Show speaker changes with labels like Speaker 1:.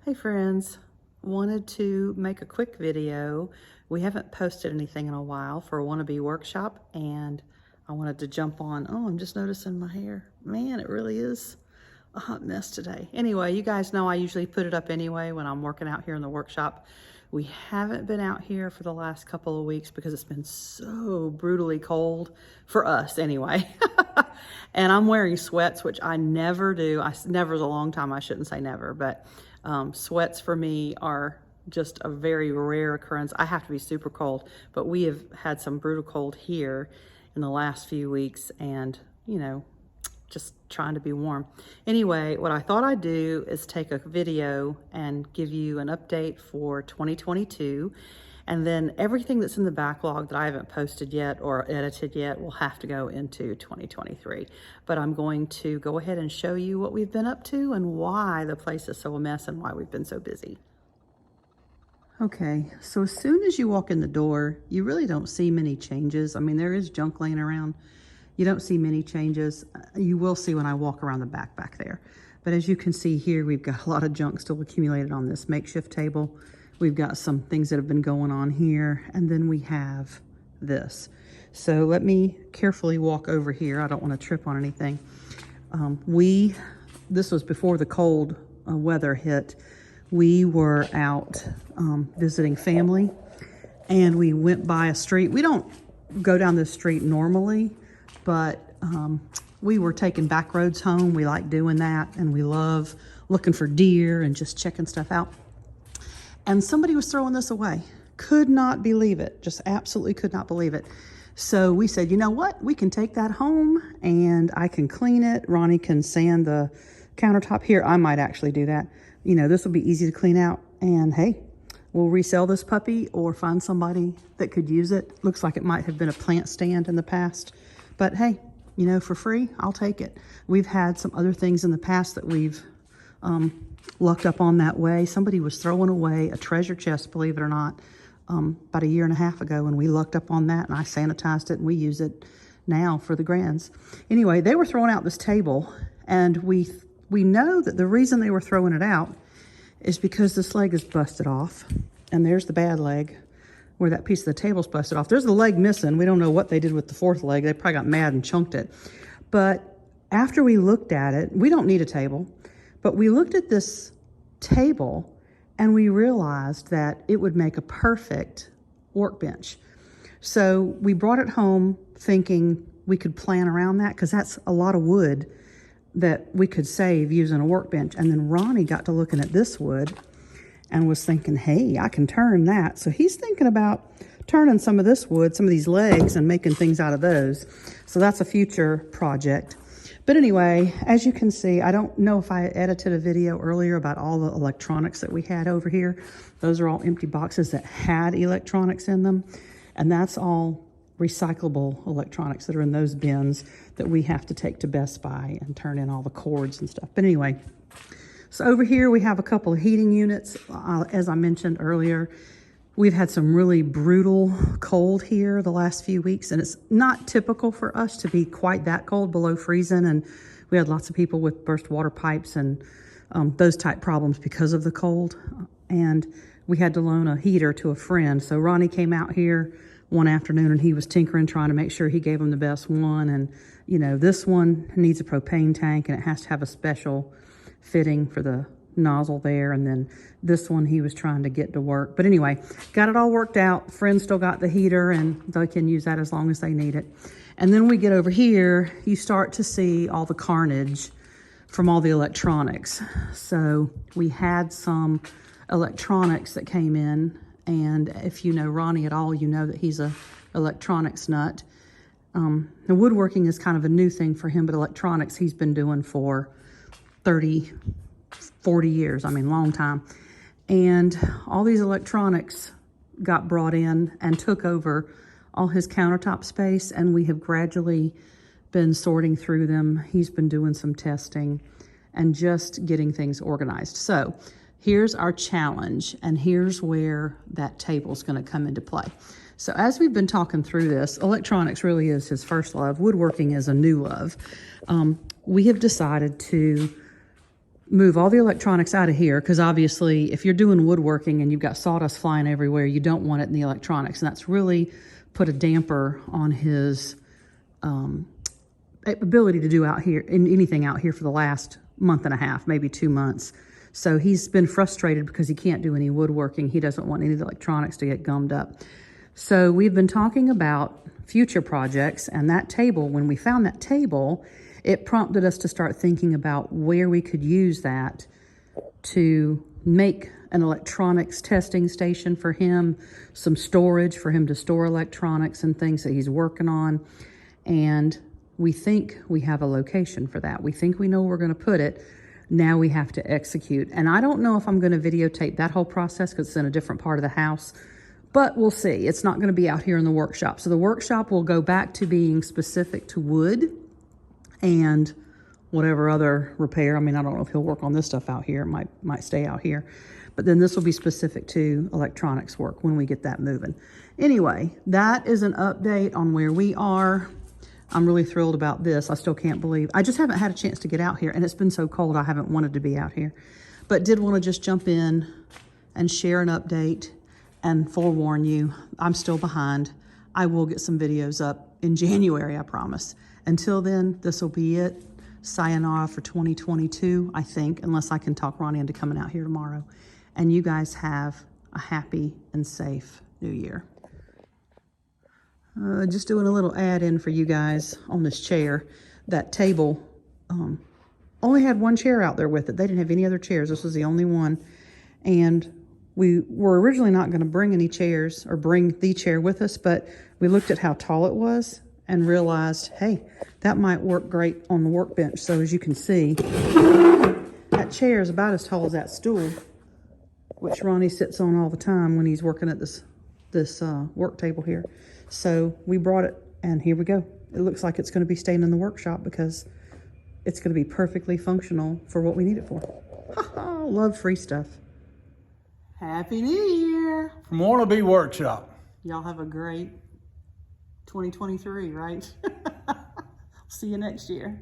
Speaker 1: Hey friends, wanted to make a quick video. We haven't posted anything in a while for a wannabe workshop, and I wanted to jump on. Oh, I'm just noticing my hair. Man, it really is a hot mess today. Anyway, you guys know I usually put it up anyway when I'm working out here in the workshop. We haven't been out here for the last couple of weeks because it's been so brutally cold for us anyway. And I'm wearing sweats, which I never do. Never is a long time. I shouldn't say never, but sweats for me are just a very rare occurrence. I have to be super cold, but we have had some brutal cold here in the last few weeks, and you know, just trying to be warm. Anyway, what I thought I'd do is take a video and give you an update for 2022. And then everything that's in the backlog that I haven't posted yet or edited yet will have to go into 2023. But I'm going to go ahead and show you what we've been up to and why the place is so a mess and why we've been so busy. Okay, so as soon as you walk in the door, you really don't see many changes. I mean, there is junk laying around. You don't see many changes. You will see when I walk around the back there. But as you can see here, we've got a lot of junk still accumulated on this makeshift table. We've got some things that have been going on here, and then we have this. So let me carefully walk over here. I don't want to trip on anything. This was before the cold weather hit. We were out visiting family, and we went by a street. We don't go down this street normally, but we were taking back roads home. We like doing that, and we love looking for deer and just checking stuff out. And somebody was throwing this away. Could not believe it. Just absolutely could not believe it. So we said, you know what? We can take that home and I can clean it. Ronnie can sand the countertop here. I might actually do that. You know, this will be easy to clean out. And hey, we'll resell this puppy or find somebody that could use it. Looks like it might have been a plant stand in the past. But hey, you know, for free, I'll take it. We've had some other things in the past that we've lucked up on that way. Somebody was throwing away a treasure chest, believe it or not, about a year and a half ago, and we lucked up on that, and I sanitized it, and we use it now for the grands. Anyway, they were throwing out this table, and we know that the reason they were throwing it out is because this leg is busted off, and there's the bad leg where that piece of the table's busted off. There's the leg missing. We don't know what they did with the fourth leg. They probably got mad and chunked it. But after we looked at it, we don't need a table. But we looked at this table and we realized that it would make a perfect workbench. So we brought it home thinking we could plan around that, because that's a lot of wood that we could save using a workbench. And then Ronnie got to looking at this wood and was thinking, hey, I can turn that. So he's thinking about turning some of this wood, some of these legs, and making things out of those. So that's a future project. But anyway, as you can see, I don't know if I edited a video earlier about all the electronics that we had over here. Those are all empty boxes that had electronics in them. And that's all recyclable electronics that are in those bins that we have to take to Best Buy and turn in all the cords and stuff. But anyway, so over here we have a couple of heating units. As I mentioned earlier, we've had some really brutal cold here the last few weeks, and it's not typical for us to be quite that cold, below freezing. And we had lots of people with burst water pipes and those type problems because of the cold. And we had to loan a heater to a friend. So Ronnie came out here one afternoon and he was tinkering, trying to make sure he gave him the best one. And you know, this one needs a propane tank and it has to have a special fitting for the nozzle there, and then this one he was trying to get to work. But anyway, got it all worked out. Friends still got the heater and they can use that as long as they need it. And then we get over here, you start to see all the carnage from all the electronics. So we had some electronics that came in, and if you know Ronnie at all, you know that he's a electronics nut. The woodworking is kind of a new thing for him, but electronics he's been doing for 40 years, I mean, long time. And all these electronics got brought in and took over all his countertop space, and we have gradually been sorting through them. He's been doing some testing and just getting things organized. So here's our challenge, and here's where that table's gonna come into play. So as we've been talking through this, electronics really is his first love. Woodworking is a new love. We have decided to move all the electronics out of here, because obviously if you're doing woodworking and you've got sawdust flying everywhere, you don't want it in the electronics. And that's really put a damper on his ability to do anything out here for the last month and a half, maybe 2 months. So he's been frustrated because he can't do any woodworking. He doesn't want any of the electronics to get gummed up. So we've been talking about future projects, and that table, when we found that table, it prompted us to start thinking about where we could use that to make an electronics testing station for him, some storage for him to store electronics and things that he's working on. And we think we have a location for that. We think we know where we're going to put it. Now we have to execute. And I don't know if I'm going to videotape that whole process because it's in a different part of the house, but we'll see. It's not going to be out here in the workshop. So the workshop will go back to being specific to wood and whatever other repair. I mean, I don't know if he'll work on this stuff out here. It might stay out here. But then this will be specific to electronics work when we get that moving. Anyway, that is an update on where we are. I'm really thrilled about this. I still can't believe. I just haven't had a chance to get out here, and it's been so cold I haven't wanted to be out here. But did want to just jump in and share an update and forewarn you, I'm still behind. I will get some videos up in January, I promise. Until then, this will be it. Sayonara for 2022, I think, unless I can talk Ronnie into coming out here tomorrow. And you guys have a happy and safe New Year. Just doing a little add-in for you guys on this chair. That table only had one chair out there with it. They didn't have any other chairs. This was the only one. And we were originally not going to bring any chairs or bring the chair with us, but we looked at how tall it was and realized, hey, that might work great on the workbench. So as you can see, that chair is about as tall as that stool, which Ronnie sits on all the time when he's working at this work table here. So we brought it, and here we go. It looks like it's going to be staying in the workshop because it's going to be perfectly functional for what we need it for. Love free stuff. Happy New Year.
Speaker 2: From Wannabe Workshop.
Speaker 1: Y'all have a great 2023, right? See you next year.